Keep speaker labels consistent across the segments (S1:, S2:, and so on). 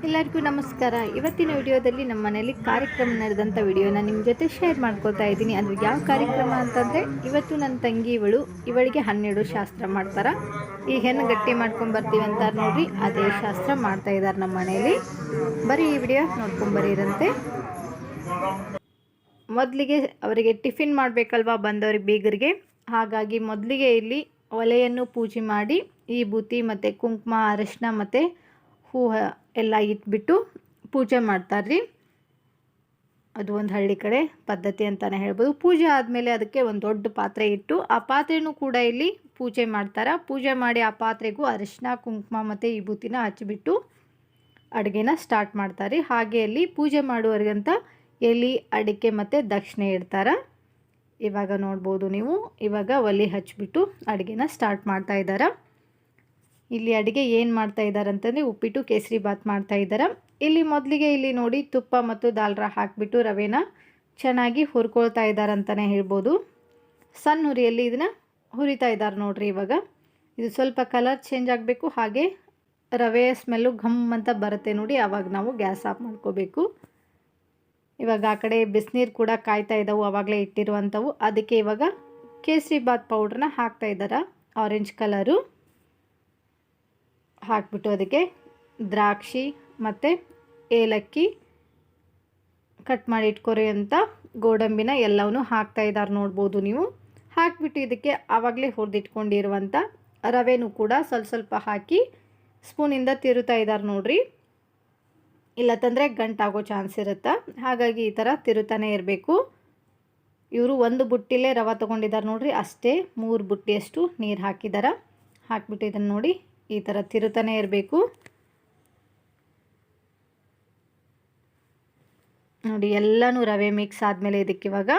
S1: ಎಲ್ಲರಿಗೂ ನಮಸ್ಕಾರ. ಇವತ್ತಿನ ವಿಡಿಯೋದಲ್ಲಿ ನಮ್ಮ ಮನೆಯಲ್ಲಿ ಕಾರ್ಯಕ್ರಮ ನಡೆದಂಥ ವಿಡಿಯೋನ ನಿಮ್ಮ ಜೊತೆ ಶೇರ್ ಮಾಡ್ಕೊಳ್ತಾ ಇದ್ದೀನಿ. ಅದು ಯಾವ ಕಾರ್ಯಕ್ರಮ ಅಂತಂದರೆ, ಇವತ್ತು ನನ್ನ ತಂಗಿ ಇವಳಿಗೆ 12 ಶಾಸ್ತ್ರ ಮಾಡ್ತಾರೆ. ಈ ಹೆಣ್ಣು ಗಟ್ಟಿ ಮಾಡ್ಕೊಂಡು ಬರ್ತೀವಿ ಅಂತ ನೋಡ್ರಿ, ಅದೇ ಶಾಸ್ತ್ರ ಮಾಡ್ತಾ ಇದ್ದಾರೆ ನಮ್ಮ ಮನೆಯಲ್ಲಿ. ಬರೀ ಈ ವಿಡಿಯೋ ನೋಡ್ಕೊಂಬರಿರಂತೆ. ಮೊದಲಿಗೆ ಅವರಿಗೆ ಟಿಫಿನ್ ಮಾಡಬೇಕಲ್ವಾ ಬಂದವ್ರಿಗೆ ಬೀಗರಿಗೆ. ಹಾಗಾಗಿ ಮೊದಲಿಗೆ ಇಲ್ಲಿ ಒಲೆಯನ್ನು ಪೂಜೆ ಮಾಡಿ ಈ ಬೂತಿ ಮತ್ತು ಕುಂಕುಮ, ಅರಿಶಿನ ಮತ್ತು ಹೂವು ಎಲ್ಲ ಇಟ್ಬಿಟ್ಟು ಪೂಜೆ ಮಾಡ್ತಾರ್ರಿ. ಅದು ಒಂದು ಹಳ್ಳಿ ಕಡೆ ಪದ್ಧತಿ ಅಂತಲೇ ಹೇಳ್ಬೋದು. ಪೂಜೆ ಆದಮೇಲೆ ಅದಕ್ಕೆ ಒಂದು ದೊಡ್ಡ ಪಾತ್ರೆ ಇಟ್ಟು ಆ ಪಾತ್ರೆನೂ ಕೂಡ ಇಲ್ಲಿ ಪೂಜೆ ಮಾಡ್ತಾರೆ. ಪೂಜೆ ಮಾಡಿ ಆ ಪಾತ್ರೆಗೂ ಅರಿಶಿನ, ಕುಂಕುಮ ಮತ್ತು ಈ ಬೂತಿನ ಹಚ್ಚಿಬಿಟ್ಟು ಅಡುಗೆನ ಸ್ಟಾರ್ಟ್ ಮಾಡ್ತಾರೆ. ಹಾಗೆ ಅಲ್ಲಿ ಪೂಜೆ ಮಾಡುವವರಿಗಂತ ಎಲೆ, ಅಡಿಕೆ ಮತ್ತು ದಕ್ಷಿಣೆ ಇಡ್ತಾರೆ. ಇವಾಗ ನೋಡ್ಬೋದು ನೀವು, ಇವಾಗ ಒಲೆ ಹಚ್ಚಿಬಿಟ್ಟು ಅಡುಗೆನ ಸ್ಟಾರ್ಟ್ ಮಾಡ್ತಾ ಇದ್ದಾರೆ. ಇಲ್ಲಿ ಅಡುಗೆ ಏನು ಮಾಡ್ತಾ ಇದ್ದಾರೆ ಅಂತಂದರೆ ಉಪ್ಪಿಟ್ಟು ಕೇಸರಿ ಬಾತ್ ಮಾಡ್ತಾ ಇದ್ದಾರೆ. ಇಲ್ಲಿ ಮೊದಲಿಗೆ ಇಲ್ಲಿ ನೋಡಿ ತುಪ್ಪ ಮತ್ತು ದಾಲ್ರ ಹಾಕಿಬಿಟ್ಟು ರವೆನ ಚೆನ್ನಾಗಿ ಹುರ್ಕೊಳ್ತಾ ಇದ್ದಾರೆ ಅಂತಲೇ ಹೇಳ್ಬೋದು. ಸಣ್ಣ ಹುರಿಯಲ್ಲಿ ಇದನ್ನು ಹುರಿತಾ ಇದ್ದಾರೆ ನೋಡ್ರಿ. ಇವಾಗ ಇದು ಸ್ವಲ್ಪ ಕಲರ್ ಚೇಂಜ್ ಆಗಬೇಕು, ಹಾಗೆ ರವೆ ಸ್ಮೆಲ್ಲು ಘಮ್ ಅಂತ ಬರುತ್ತೆ ನೋಡಿ, ಆವಾಗ ನಾವು ಗ್ಯಾಸ್ ಆಫ್ ಮಾಡ್ಕೋಬೇಕು. ಇವಾಗ ಆ ಕಡೆ ಬಿಸಿನೀರು ಕೂಡ ಕಾಯ್ತಾ ಇದ್ದಾವೆ, ಆವಾಗಲೇ ಇಟ್ಟಿರುವಂಥವು. ಅದಕ್ಕೆ ಇವಾಗ ಕೇಸರಿ ಬಾತ್ ಪೌಡ್ರನ್ನ ಹಾಕ್ತಾ ಇದ್ದಾರೆ, ಆರೆಂಜ್ ಕಲರು ಹಾಕ್ಬಿಟ್ಟು ಅದಕ್ಕೆ ದ್ರಾಕ್ಷಿ ಮತ್ತು ಏಲಕ್ಕಿ, ಕಟ್ ಮಾಡಿ ಇಟ್ಕೊರಿ ಅಂತ ಗೋಡಂಬಿನ ಎಲ್ಲವನ್ನೂ ಹಾಕ್ತಾ ಇದ್ದಾರೆ ನೋಡ್ಬೋದು ನೀವು. ಹಾಕಿಬಿಟ್ಟು ಇದಕ್ಕೆ ಆವಾಗಲೇ ಹುರಿದಿಟ್ಕೊಂಡಿರುವಂಥ ರವೆನೂ ಕೂಡ ಸ್ವಲ್ಪ ಹಾಕಿ ಸ್ಪೂನಿಂದ ತಿರುತ್ತಾ ಇದ್ದಾರೆ ನೋಡ್ರಿ. ಇಲ್ಲತ್ತಂದರೆ ಗಂಟಾಗೋ ಚಾನ್ಸ್ ಇರುತ್ತೆ, ಹಾಗಾಗಿ ಈ ಥರ ತಿರುತ್ತಾನೆ ಇರಬೇಕು. ಇವರು ಒಂದು ಬುಟ್ಟಿಲೇ ರವೆ ತೊಗೊಂಡಿದ್ದಾರೆ ನೋಡ್ರಿ, ಅಷ್ಟೇ 3 ಬುಟ್ಟಿಯಷ್ಟು ನೀರು ಹಾಕಿದ್ದಾರೆ. ಹಾಕಿಬಿಟ್ಟು ಇದನ್ನು ನೋಡಿ ಈ ಥರ ತಿರುತ್ತಾನೆ ಇರಬೇಕು ನೋಡಿ. ಎಲ್ಲನೂ ರವೆ ಮಿಕ್ಸ್ ಆದಮೇಲೆ ಇದಕ್ಕೆ ಇವಾಗ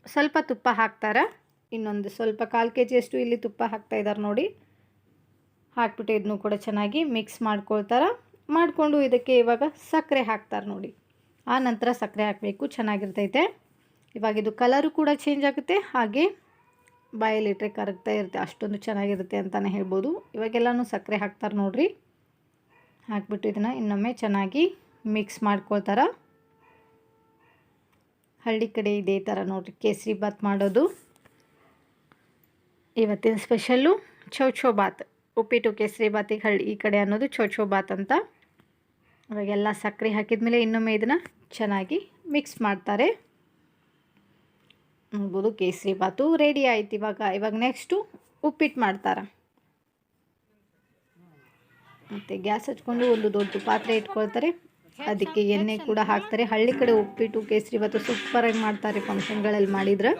S1: ಸ್ವಲ್ಪ ತುಪ್ಪ ಹಾಕ್ತಾರೆ. ಇನ್ನೊಂದು ಸ್ವಲ್ಪ 1/4 kg ಇಲ್ಲಿ ತುಪ್ಪ ಹಾಕ್ತಾ ಇದ್ದಾರೆ ನೋಡಿ. ಹಾಕ್ಬಿಟ್ಟು ಇದನ್ನು ಕೂಡ ಚೆನ್ನಾಗಿ ಮಿಕ್ಸ್ ಮಾಡ್ಕೊಳ್ತಾರೆ. ಮಾಡಿಕೊಂಡು ಇದಕ್ಕೆ ಇವಾಗ ಸಕ್ಕರೆ ಹಾಕ್ತಾರೆ ನೋಡಿ. ಆ ನಂತರ ಸಕ್ಕರೆ ಹಾಕಬೇಕು, ಚೆನ್ನಾಗಿರ್ತೈತೆ. ಇವಾಗ ಇದು ಕಲರು ಕೂಡ ಚೇಂಜ್ ಆಗುತ್ತೆ, ಹಾಗೆ ಬಾಯಲ್ಲಿಟ್ಟರೆ ಕರಗ್ತಾ ಇರುತ್ತೆ, ಅಷ್ಟೊಂದು ಚೆನ್ನಾಗಿರುತ್ತೆ ಅಂತಲೇ ಹೇಳ್ಬೋದು. ಇವಾಗೆಲ್ಲನೂ ಸಕ್ಕರೆ ಹಾಕ್ತಾರೆ ನೋಡ್ರಿ. ಹಾಕ್ಬಿಟ್ಟು ಇದನ್ನು ಇನ್ನೊಮ್ಮೆ ಚೆನ್ನಾಗಿ ಮಿಕ್ಸ್ ಮಾಡ್ಕೊಳ್ತಾರೆ. ಹಳ್ಳಿ ಕಡೆ ಇದೇ ಥರ ನೋಡಿರಿ ಕೇಸರಿ ಬಾತ್ ಮಾಡೋದು. ಇವತ್ತಿನ ಸ್ಪೆಷಲ್ಲು ಚೌಚೌ ಬಾತ್. ಉಪ್ಪಿಟ್ಟು ಕೇಸರಿ ಬಾತಿಗೆ ಈ ಕಡೆ ಅನ್ನೋದು ಚೌಚೌ ಬಾತ್ ಅಂತ. ಇವಾಗೆಲ್ಲ ಸಕ್ಕರೆ ಹಾಕಿದ್ಮೇಲೆ ಇನ್ನೊಮ್ಮೆ ಇದನ್ನು ಚೆನ್ನಾಗಿ ಮಿಕ್ಸ್ ಮಾಡ್ತಾರೆ. ನೋಡ್ಬೋದು ಕೇಸರಿ ಬಾತು ರೆಡಿ ಆಯ್ತು. ಇವಾಗ ನೆಕ್ಸ್ಟು ಉಪ್ಪಿಟ್ಟು ಮಾಡ್ತಾರೆ. ಮತ್ತು ಗ್ಯಾಸ್ ಹಚ್ಕೊಂಡು ಒಂದು ದೊಡ್ಡ ಪಾತ್ರೆ ಇಟ್ಕೊಳ್ತಾರೆ, ಅದಕ್ಕೆ ಎಣ್ಣೆ ಕೂಡ ಹಾಕ್ತಾರೆ. ಹಳ್ಳಿ ಕಡೆ ಉಪ್ಪಿಟ್ಟು ಕೇಸರಿ ಬಾತು ಸೂಪರಾಗಿ ಮಾಡ್ತಾರೆ, ಫಂಕ್ಷನ್ಗಳಲ್ಲಿ ಮಾಡಿದ್ರೆ.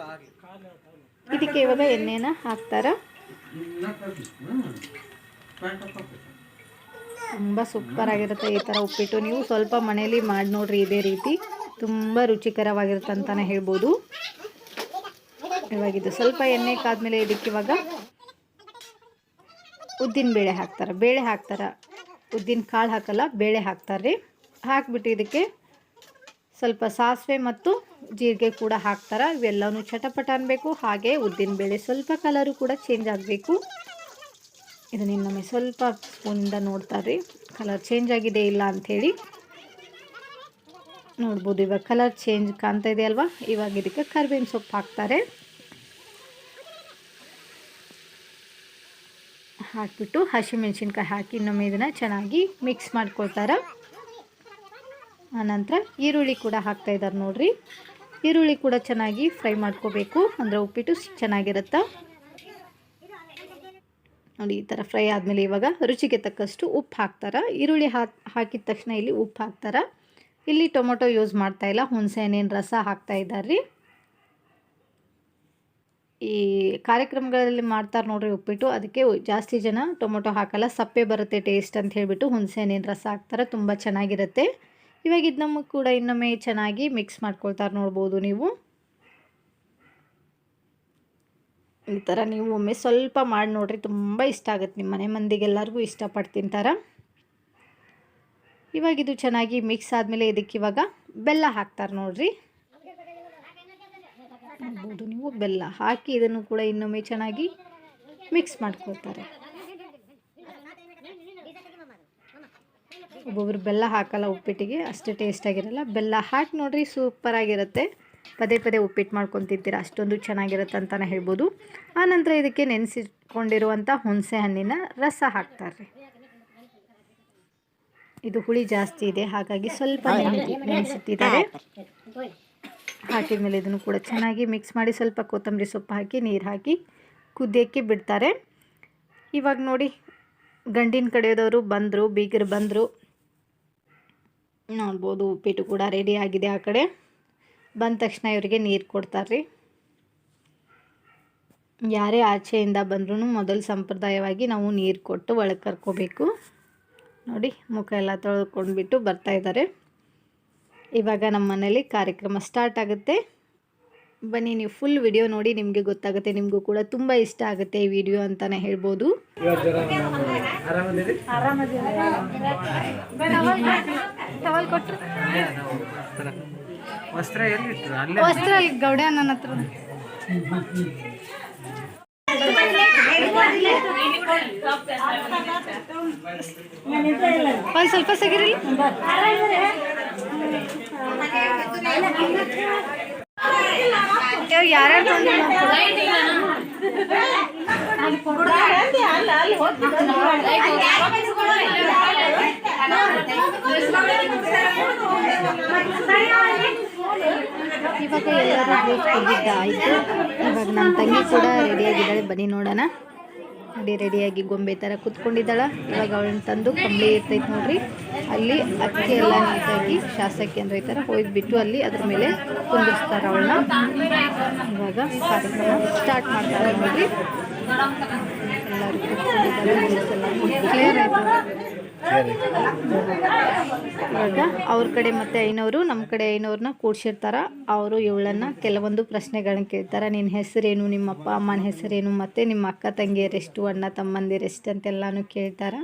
S1: ಇದಕ್ಕೆ ಇವಾಗ ಎಣ್ಣೆನ ಹಾಕ್ತಾರೆ. ತುಂಬ ಸೂಪರಾಗಿರುತ್ತೆ ಈ ಥರ ಉಪ್ಪಿಟ್ಟು. ನೀವು ಸ್ವಲ್ಪ ಮನೇಲಿ ಮಾಡಿ ನೋಡ್ರಿ, ಇದೇ ರೀತಿ ತುಂಬ ರುಚಿಕರವಾಗಿರುತ್ತೆ ಅಂತಲೇ ಹೇಳ್ಬೋದು. ಇವಾಗಿದು ಸ್ವಲ್ಪ ಎಣ್ಣೆ ಕಾದ್ಮೇಲೆ ಇದಕ್ಕೆ ಇವಾಗ ಉದ್ದಿನ ಬೇಳೆ ಹಾಕ್ತಾರೆ. ಬೇಳೆ ಹಾಕ್ತಾರೆ, ಉದ್ದಿನ ಕಾಳು ಹಾಕಲ್ಲ, ಬೇಳೆ ಹಾಕ್ತಾರೆ. ಹಾಕ್ಬಿಟ್ಟು ಇದಕ್ಕೆ ಸ್ವಲ್ಪ ಸಾಸಿವೆ ಮತ್ತು ಜೀರಿಗೆ ಕೂಡ ಹಾಕ್ತಾರೆ. ಇವೆಲ್ಲವೂ ಚಟಪಟ ಅನ್ನಬೇಕು. ಹಾಗೆ ಉದ್ದಿನ ಬೇಳೆ ಸ್ವಲ್ಪ ಕಲರು ಕೂಡ ಚೇಂಜ್ ಆಗಬೇಕು. ಇದನ್ನ ಇನ್ನೊಮ್ಮೆ ಸ್ವಲ್ಪ ಸ್ಪೂನಿಂದ ನೋಡ್ತಾರೆ ಕಲರ್ ಚೇಂಜ್ ಆಗಿದೆ ಇಲ್ಲ ಅಂಥೇಳಿ. ನೋಡ್ಬೋದು ಇವಾಗ ಕಲರ್ ಚೇಂಜ್ ಕಾಣ್ತಾ ಇದೆ ಅಲ್ವಾ. ಇವಾಗ ಇದಕ್ಕೆ ಕರಿಬೇವಿನ ಸೊಪ್ಪು ಹಾಕ್ತಾರೆ. ಹಾಕಿಬಿಟ್ಟು ಹಸಿಮೆಣಸಿನ್ಕಾಯಿ ಹಾಕಿ ಇನ್ನೊಮ್ಮೆ ಇದನ್ನು ಚೆನ್ನಾಗಿ ಮಿಕ್ಸ್ ಮಾಡ್ಕೊಳ್ತಾರೆ. ಆನಂತರ ಈರುಳ್ಳಿ ಕೂಡ ಹಾಕ್ತಾ ಇದ್ದಾರೆ ನೋಡ್ರಿ. ಈರುಳ್ಳಿ ಕೂಡ ಚೆನ್ನಾಗಿ ಫ್ರೈ ಮಾಡ್ಕೋಬೇಕು, ಅಂದರೆ ಉಪ್ಪಿಟ್ಟು ಚೆನ್ನಾಗಿರುತ್ತೆ ನೋಡಿ. ಈ ಥರ ಫ್ರೈ ಆದಮೇಲೆ ಇವಾಗ ರುಚಿಗೆ ತಕ್ಕಷ್ಟು ಉಪ್ಪು ಹಾಕ್ತಾರೆ. ಈರುಳ್ಳಿ ಹಾಕಿದ ತಕ್ಷಣ ಇಲ್ಲಿ ಉಪ್ಪು ಹಾಕ್ತಾರೆ. ಇಲ್ಲಿ ಟೊಮೊಟೊ ಯೂಸ್ ಮಾಡ್ತಾ ಇಲ್ಲ, ಹುಣಸೆ ಹಣ್ಣಿನ ರಸ ಹಾಕ್ತಾ ಇದ್ದಾರೆ ರೀ. ಈ ಕಾರ್ಯಕ್ರಮಗಳಲ್ಲಿ ಮಾಡ್ತಾರೆ ನೋಡ್ರಿ ಉಪ್ಪಿಟ್ಟು, ಅದಕ್ಕೆ ಜಾಸ್ತಿ ಜನ ಟೊಮೊಟೊ ಹಾಕಲ್ಲ, ಸಪ್ಪೆ ಬರುತ್ತೆ ಟೇಸ್ಟ್ ಅಂತ ಹೇಳಿಬಿಟ್ಟು ಹುಣಸೆ ಹಣ್ಣಿನ ರಸ ಹಾಕ್ತಾರೆ, ತುಂಬ ಚೆನ್ನಾಗಿರುತ್ತೆ. ಇವಾಗ ಇದು ನಮಗೆ ಕೂಡ ಇನ್ನೊಮ್ಮೆ ಚೆನ್ನಾಗಿ ಮಿಕ್ಸ್ ಮಾಡ್ಕೊಳ್ತಾರೆ ನೋಡ್ಬೋದು ನೀವು. ಈ ಥರ ನೀವು ಒಮ್ಮೆ ಸ್ವಲ್ಪ ಮಾಡಿ ನೋಡ್ರಿ, ತುಂಬ ಇಷ್ಟ ಆಗುತ್ತೆ. ನಿಮ್ಮ ಮನೆ ಮಂದಿಗೆಲ್ಲರಿಗೂ ಇಷ್ಟಪಟ್ಟು ತಿಂತಾರೆ. ಇವಾಗ ಇದು ಚೆನ್ನಾಗಿ ಮಿಕ್ಸ್ ಆದಮೇಲೆ ಇದಕ್ಕೆ ಇವಾಗ ಬೆಲ್ಲ ಹಾಕ್ತಾರೆ ನೋಡ್ರಿ. ನೋಡ್ಬೋದು ನೀವು, ಬೆಲ್ಲ ಹಾಕಿ ಇದನ್ನು ಕೂಡ ಇನ್ನೊಮ್ಮೆ ಚೆನ್ನಾಗಿ ಮಿಕ್ಸ್ ಮಾಡ್ಕೊಳ್ತಾರೆ. ಒಬ್ಬೊಬ್ರು ಬೆಲ್ಲ ಹಾಕಲ್ಲ ಉಪ್ಪಿಟ್ಟಿಗೆ, ಅಷ್ಟು ಟೇಸ್ಟಾಗಿರಲ್ಲ. ಬೆಲ್ಲ ಹಾಕಿ ನೋಡಿರಿ, ಸೂಪರಾಗಿರುತ್ತೆ. ಪದೇ ಪದೇ ಉಪ್ಪಿಟ್ಟು ಮಾಡ್ಕೊಂಡು ತಿಂತೀರ, ಅಷ್ಟೊಂದು ಚೆನ್ನಾಗಿರುತ್ತೆ ಅಂತಲೇ ಹೇಳ್ಬೋದು. ಆನಂತರ ಇದಕ್ಕೆ ನೆನೆಸಿಕೊಂಡಿರುವಂಥ ಹುಣಸೆ ಹಣ್ಣಿನ ರಸ ಹಾಕ್ತಾರೆ. ಇದು ಹುಳಿ ಜಾಸ್ತಿ ಇದೆ, ಹಾಗಾಗಿ ಸ್ವಲ್ಪ ನೆನೆಸಿಟ್ಟಿದ್ದಾರೆ. ಹಾಕಿದ ಮೇಲೆ ಇದನ್ನು ಕೂಡ ಚೆನ್ನಾಗಿ ಮಿಕ್ಸ್ ಮಾಡಿ ಸ್ವಲ್ಪ ಕೊತ್ತಂಬರಿ ಸೊಪ್ಪು ಹಾಕಿ ನೀರು ಹಾಕಿ ಕುದಿಯೋಕ್ಕೆ ಬಿಡ್ತಾರೆ. ಇವಾಗ ನೋಡಿ, ಗಂಡಿನ ಕಡೆಯದವರು ಬಂದರು, ಬೀಗರು ಬಂದರು. ನೋಡ್ಬೋದು ಉಪ್ಪಿಟ್ಟು ಕೂಡ ರೆಡಿ ಆಗಿದೆ. ಆ ಕಡೆ ಬಂದ ತಕ್ಷಣ ಇವರಿಗೆ ನೀರು ಕೊಡ್ತಾರೆ. ಯಾರೇ ಆಚೆಯಿಂದ ಬಂದ್ರೂ ಮೊದಲು ಸಂಪ್ರದಾಯವಾಗಿ ನಾವು ನೀರು ಕೊಟ್ಟು ಒಳಗೆ ಕರ್ಕೋಬೇಕು. ನೋಡಿ, ಮುಖ ಎಲ್ಲ ತೊಳ್ಕೊಂಡ್ಬಿಟ್ಟು ಬರ್ತಾಯಿದ್ದಾರೆ. ಇವಾಗ ನಮ್ಮ ಮನೇಲಿ ಕಾರ್ಯಕ್ರಮ ಸ್ಟಾರ್ಟ್ ಆಗುತ್ತೆ. ಬನ್ನಿ, ನೀವು ಫುಲ್ ವಿಡಿಯೋ ನೋಡಿ, ನಿಮಗೆ ಗೊತ್ತಾಗುತ್ತೆ. ನಿಮಗೂ ಕೂಡ ತುಂಬ ಇಷ್ಟ ಆಗುತ್ತೆ ಈ ವಿಡಿಯೋ ಅಂತಲೇ ಹೇಳ್ಬೋದು. ವಸ್ತ್ರ ಅಲ್ಲಿ ಗೌಡ ನನ್ನ ಹತ್ರ ಒಂದು ಸ್ವಲ್ಪ ಸಗಿರಿ. ಯಾರ್ಯಾರು ಇವಾಗ ಎಲ್ಲರೂ ಆಯಿತು. ಇವಾಗ ನಮ್ಮ ತಂಗಿ ಕೂಡ ರೆಡಿಯಾಗಿದ್ದಾಳೆ. ಬನ್ನಿ ನೋಡೋಣ. ರೆಡಿಯಾಗಿ ಗೊಂಬೆ ಥರ ಕೂತ್ಕೊಂಡಿದ್ದಾಳೆ. ಇವಾಗ ಅವಳನ್ನ ತಂದು ಕಂಬಳಿ ಇರ್ತೈತೆ ನೋಡ್ರಿ, ಅಲ್ಲಿ ಅಕ್ಕಿ ಎಲ್ಲ ನೀಟಾಗಿ ಶಾಸಕ್ಕೆ ಅಂದ್ರೆ ಈ ಥರ ಹೋಗ್ಬಿಟ್ಟು ಅಲ್ಲಿ ಅದ್ರ ಮೇಲೆ ಕುಂದಿಸ್ತಾರೆ ಅವಳನ್ನ. ಇವಾಗ ಕಾರ್ಯಕ್ರಮ ಸ್ಟಾರ್ಟ್ ಮಾಡ್ತಾರೆ ನೋಡ್ರಿ. ಎಲ್ಲರೂ ಕೂತ್ಕೊಂಡಿದ್ದಾರೆ. ಕ್ಲಿಯರ್ ಆಯಿತು. ಇವಾಗ ಅವ್ರ ಕಡೆ ಮತ್ತೆ ಐನವರು, ನಮ್ಮ ಕಡೆ ಐನವ್ರನ್ನ ಕೂಡ್ಸಿರ್ತಾರ. ಅವರು ಇವಳನ್ನು ಕೆಲವೊಂದು ಪ್ರಶ್ನೆಗಳನ್ನ ಕೇಳ್ತಾರೆ. ನಿನ್ನ ಹೆಸರೇನು, ನಿಮ್ಮ ಅಪ್ಪ ಅಮ್ಮನ ಹೆಸರೇನು, ಮತ್ತು ನಿಮ್ಮ ಅಕ್ಕ ತಂಗಿಯರೆಷ್ಟು, ಅಣ್ಣ ತಮ್ಮಂದಿರೆಷ್ಟು ಅಂತೆಲ್ಲನೂ ಕೇಳ್ತಾರೆ.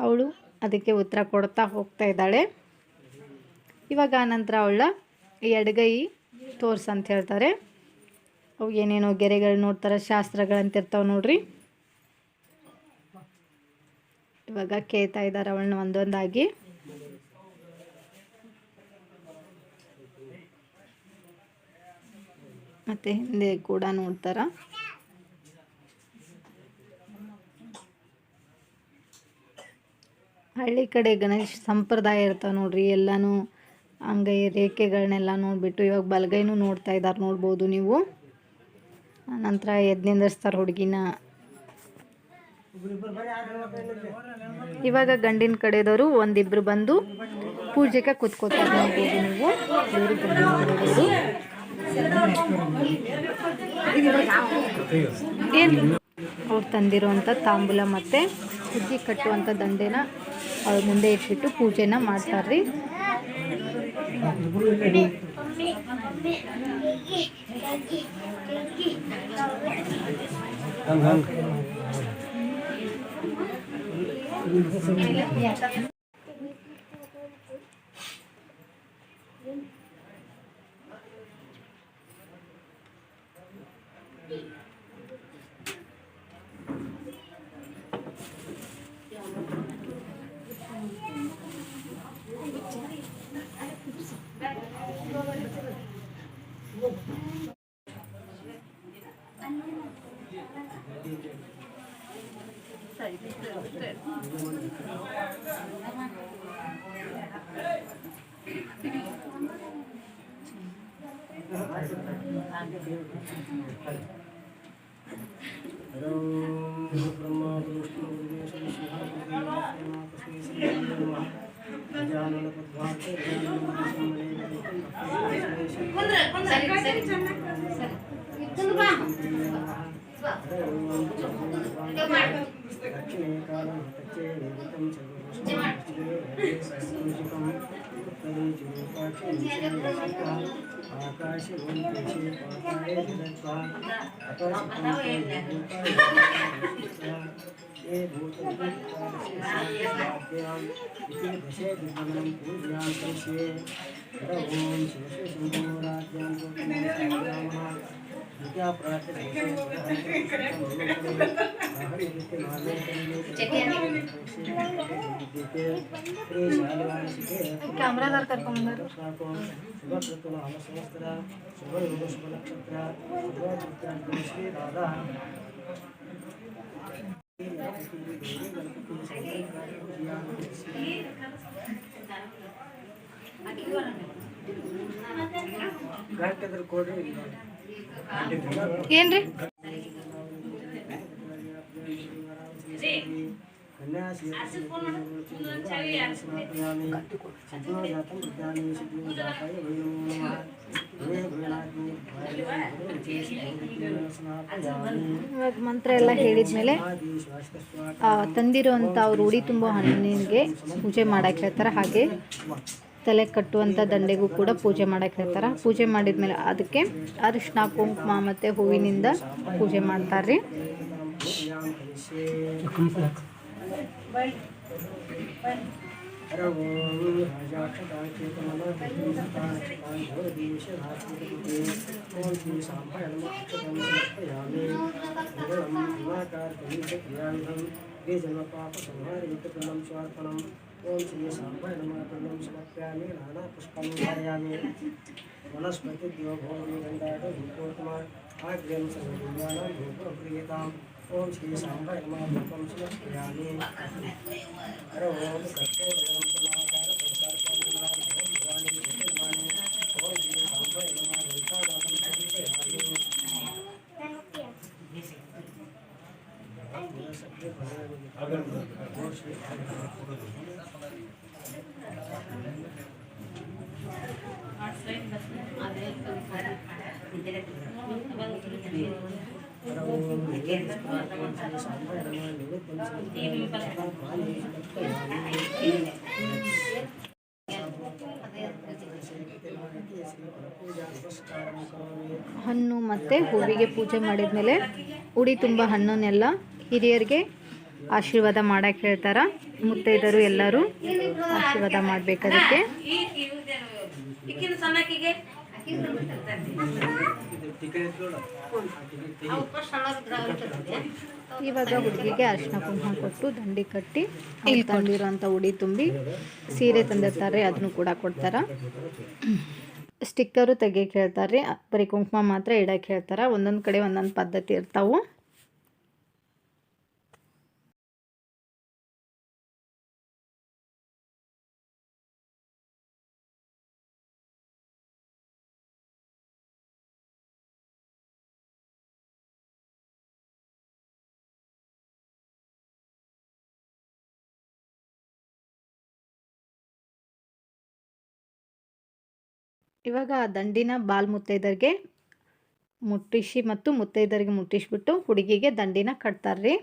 S1: ಅವಳು ಅದಕ್ಕೆ ಉತ್ತರ ಕೊಡ್ತಾ ಹೋಗ್ತಾ ಇದ್ದಾಳೆ. ಇವಾಗ ಆನಂತರ ಅವಳ ಎಡಗೈ ತೋರ್ಸಂತ ಹೇಳ್ತಾರೆ. ಅವು ಏನೇನೋ ಗೆರೆಗಳು ನೋಡ್ತಾರೆ, ಶಾಸ್ತ್ರಗಳಂತಿರ್ತಾವೆ ನೋಡ್ರಿ. ಇವಾಗ ಕೇಳ್ತಾ ಇದ್ದಾರೆ ಅವಳನ್ನ ಒಂದೊಂದಾಗಿ. ಮತ್ತೆ ಹಿಂದೆ ಕೂಡ ನೋಡ್ತಾರ. ಹಳ್ಳಿ ಕಡೆ ಗಣೇಶ ಸಂಪ್ರದಾಯ ಇರ್ತಾವೆ ನೋಡ್ರಿ. ಎಲ್ಲನೂ ಅಂಗೈ ರೇಖೆಗಳನ್ನೆಲ್ಲ ನೋಡಿಬಿಟ್ಟು ಇವಾಗ ಬಲಗೈನೂ ನೋಡ್ತಾ ಇದ್ದಾರೆ, ನೋಡ್ಬೋದು ನೀವು. ನಂತರ ಎದ್ದು ನಿಂದಿರ್ಸ್ತಾರೆ ಹುಡುಗಿನ. ಇವಾಗ ಗಂಡಿನ ಕಡೆದವರು ಒಂದಿಬ್ರು ಬಂದು ಪೂಜೆಗೆ ಕುತ್ಕೋತಾರೆ, ನೋಡ್ಬೋದು ನೀವು. ಏನು ಅವ್ರು ತಂದಿರುವಂಥ ತಾಂಬೂಲ ಮತ್ತು ಹುಗ್ಗಿ ಕಟ್ಟುವಂಥ ದಂಡೆನ ಅವ್ರ ಮುಂದೆ ಇಟ್ಬಿಟ್ಟು ಪೂಜೆನ ಮಾಡ್ತಾರ್ರಿ. ಕ್ಯಾಮ್ರಾದಾರ ಕರ್ಕೊಂಡ್ಬಂದರು. ಏನ್ರಿ ಇವಾಗ ಮಂತ್ರ ಎಲ್ಲ ಹೇಳಿದ್ಮೇಲೆ ತಂದಿರುವಂಥ ಅವ್ರು ಉಡಿ ತುಂಬ ಹಣ್ಣಿಗೆ ಪೂಜೆ ಮಾಡಕ್ಕೆ ಹೇಳ್ತಾರೆ. ಹಾಗೆ ತಲೆ ಕಟ್ಟುವಂಥ ದಂಡೆಗೂ ಕೂಡ ಪೂಜೆ ಮಾಡಕ್ಕೆ ಹೇಳ್ತಾರೆ. ಪೂಜೆ ಮಾಡಿದ್ಮೇಲೆ ಅದಕ್ಕೆ ಅರಿಶಿನ ಕುಂಕುಮ ಮತ್ತು ಹೂವಿನಿಂದ ಪೂಜೆ ಮಾಡ್ತಾರೆ.
S2: ओम श्री सांबाय नमः तुल्यं समर्पयामि नाना पुष्पाणि धारयामि वनस्पति देवभूमि गंधाद भूपोत्तमा आग्र्यं सर्वदेवानां भूपप्रियताम् ओम श्री सांबाय नमः पुष्पं समर्पयामि हर ओम कर्पूरगणं समाकार संसारपाणिनां ओम भवानी ज्योतिर्माने ओम श्री सांबाय नमः घंटानादं समर्पयामि
S1: ಹಣ್ಣು ಮತ್ತು ಹೂವಿಗೆ ಪೂಜೆ ಮಾಡಿದ್ಮೇಲೆ ಉಡಿ ತುಂಬ ಹಣ್ಣನ್ನೆಲ್ಲ ಹಿರಿಯರಿಗೆ ಆಶೀರ್ವಾದ ಮಾಡಕ್ಕೆ ಹೇಳ್ತಾರೆ. ಮುತ್ತೈದರು ಎಲ್ಲರೂ ಆಶೀರ್ವಾದ ಮಾಡಬೇಕದಕ್ಕೆ. ಇವಾಗ ಹುಡುಗಿಗೆ ಅರಿಶಿನ ಕುಂಕುಮ ಕೊಟ್ಟು ದಂಡಿ ಕಟ್ಟಿ ಇಲ್ಲಿ ತಂದಿರೋಂಥ ಉಡಿ ತುಂಬಿ ಸೀರೆ ತಂದಿರ್ತಾರೆ, ಅದನ್ನು ಕೂಡ ಕೊಡ್ತಾರೆ. ಸ್ಟಿಕ್ಕರು ತೆಗಿಯಕ್ಕೆ ಹೇಳ್ತಾರೆ, ಬರೀ ಕುಂಕುಮ ಮಾತ್ರ ಇಡಕ್ಕೆ ಹೇಳ್ತಾರೆ. ಒಂದೊಂದು ಕಡೆ ಒಂದೊಂದು ಪದ್ಧತಿ ಇರ್ತಾವೆ. ಇವಾಗ ಆ ದಂಡಿನ ಬಾಲ್ ಮುತ್ತೈದರಿಗೆ ಮುಟ್ಟಿಸಿ ಮತ್ತು ಮುತ್ತೈದರಿಗೆ ಮುಟ್ಟಿಸ್ಬಿಟ್ಟು ಹುಡುಗಿಗೆ ದಂಡಿನ ಕಟ್ತಾರ್ರಿ.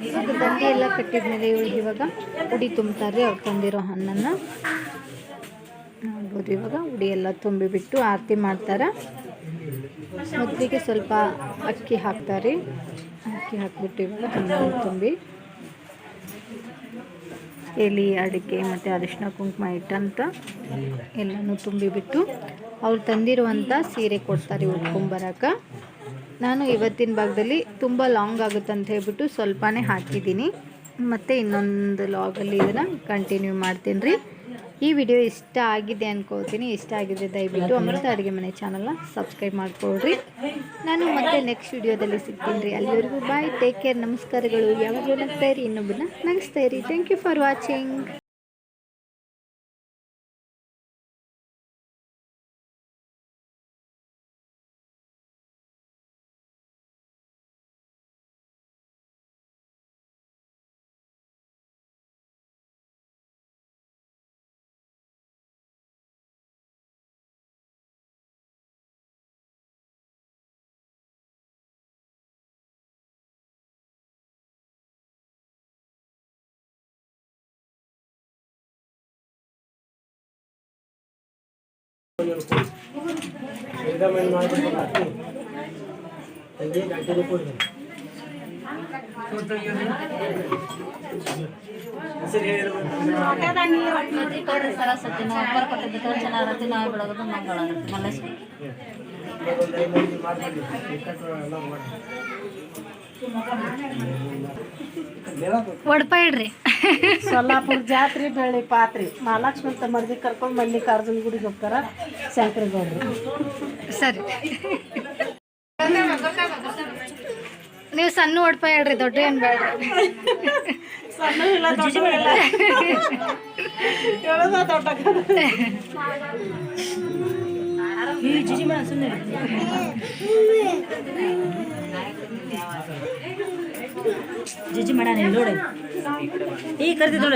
S1: ಇದು ದಂಡಿ ಎಲ್ಲ ಕಟ್ಟಿದ್ಮೇಲೆ ಇವಳಿಗೆ ಇವಾಗ ಉಡಿ ತುಂಬ್ತಾರೆ. ಅವ್ರು ತಂದಿರೋ ಹಣ್ಣನ್ನು ನೋಡ್ಬೋದು. ಇವಾಗ ಉಡಿ ಎಲ್ಲ ತುಂಬಿಬಿಟ್ಟು ಆರತಿ ಮಾಡ್ತಾರೆ. ಮೊದಲಿಗೆ ಸ್ವಲ್ಪ ಅಕ್ಕಿ ಹಾಕ್ತಾರೆ. ಅಕ್ಕಿ ಹಾಕಿಬಿಟ್ಟು ಇವಾಗ ಹಣ್ಣನ್ನು ತುಂಬಿ ಎಲೆ ಅಡಿಕೆ ಮತ್ತು ಅರಿಶಿನ ಕುಂಕುಮ ಇಟ್ಟಂತ ಎಲ್ಲನೂ ತುಂಬಿಬಿಟ್ಟು ಅವ್ರು ತಂದಿರುವಂಥ ಸೀರೆ ಕೊಡ್ತಾರೆ ಉಟ್ಕೊಂಬರಕ್ಕೆ. ನಾನು ಇವತ್ತಿನ ಭಾಗದಲ್ಲಿ ತುಂಬ ಲಾಂಗ್ ಆಗುತ್ತೆ ಅಂತ ಹೇಳ್ಬಿಟ್ಟು ಸ್ವಲ್ಪನೇ ಹಾಕಿದ್ದೀನಿ. ಮತ್ತು ಇನ್ನೊಂದು ಲಾಗಲ್ಲಿ ಇದನ್ನು ಕಂಟಿನ್ಯೂ ಮಾಡ್ತೀನಿ ರೀ. ಈ ವಿಡಿಯೋ ಇಷ್ಟ ಆಗಿದೆ ಅನ್ಕೋತೀನಿ. ಇಷ್ಟ ಆಗಿದೆ ದಯವಿಟ್ಟು ಅಮೃತ ಅಡುಗೆ ಮನೆ ಚಾನಲ್ನ ಸಬ್ಸ್ಕ್ರೈಬ್ ಮಾಡ್ಕೊಳ್ರಿ. ನಾನು ಮತ್ತೆ ನೆಕ್ಸ್ಟ್ ವಿಡಿಯೋದಲ್ಲಿ ಸಿಗ್ತೀನಿ ರೀ. ಅಲ್ಲಿವರೆಗೂ ಬಾಯ್, ಟೇಕ್ ಕೇರ್, ನಮಸ್ಕಾರಗಳು. ಯಾವಾಗಲೂ ನಗ್ತಾಯಿರಿ, ಇನ್ನೊಬ್ಬರನ್ನ ನಗಿಸ್ತಾಯಿರಿ. Thank you for watching.
S2: Siddaramaiah ಮಾಡಬೇಕು ಅಕ್ಕಿ ತಂಗಿ ಗಂಟೆಗೆ ಕೊಡ್ರಿ.
S3: ಸರಸ್ವತಿ ನಾವು ಕೊಟ್ಟಿದ್ದು ಚೆನ್ನಾಗಿ ನಾವು ಬೆಳಗೋದು ಮಂಗಳ ಮಲ್ಲೇಶ್ವರ
S1: ಒಡಪ ಇಡ್ರಿ.
S3: ಸೊಲ್ಲಾಪುರ ಜಾತ್ರೆ ಬೆಳ್ಳಿ ಪಾತ್ರಿ ಮಹಾಲಕ್ಷ್ಮಿ ಅಂತ ಮರ್ದಿ ಕರ್ಕೊಂಡು ಮಲ್ಲಿಕಾರ್ಜುನ ಗುಡಿಗೆ ಹೋಗ್ತಾರ ಶಂಕರಗೌಡರು.
S1: ಸರಿ, ನೀವು ಸಣ್ಣ ಒಡಪ ಹೇಳ್ರಿ, ದೊಡ್ಡ ಏನು ಬೇಡ.
S3: ಸಣ್ಣ ಇಲ್ಲ ದೊಡ್ಡ ಜಿಜಿ ಮಾಡ ಸುಮ್ಮನೆ ಜಿಜಿ ಮಾಡ ನೋಡಿ ಈಗ ಕರಿತಿದ್ದೋಳ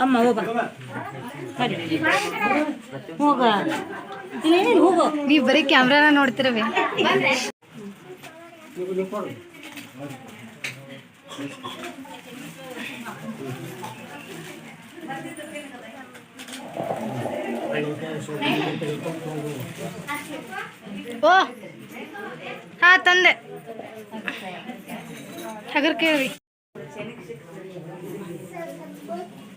S3: ಅಮ್ಮ ಹೋಗ ಹೋಗ ಏನೇನು ಹೋಗು.
S1: ನೀವು ಬರೀ ಕ್ಯಾಮ್ರಾನ ನೋಡ್ತಿರವೆ. ಓ ಹಾಂ ತಂದೆ. ಹಗರ್ ಕೇಳಿ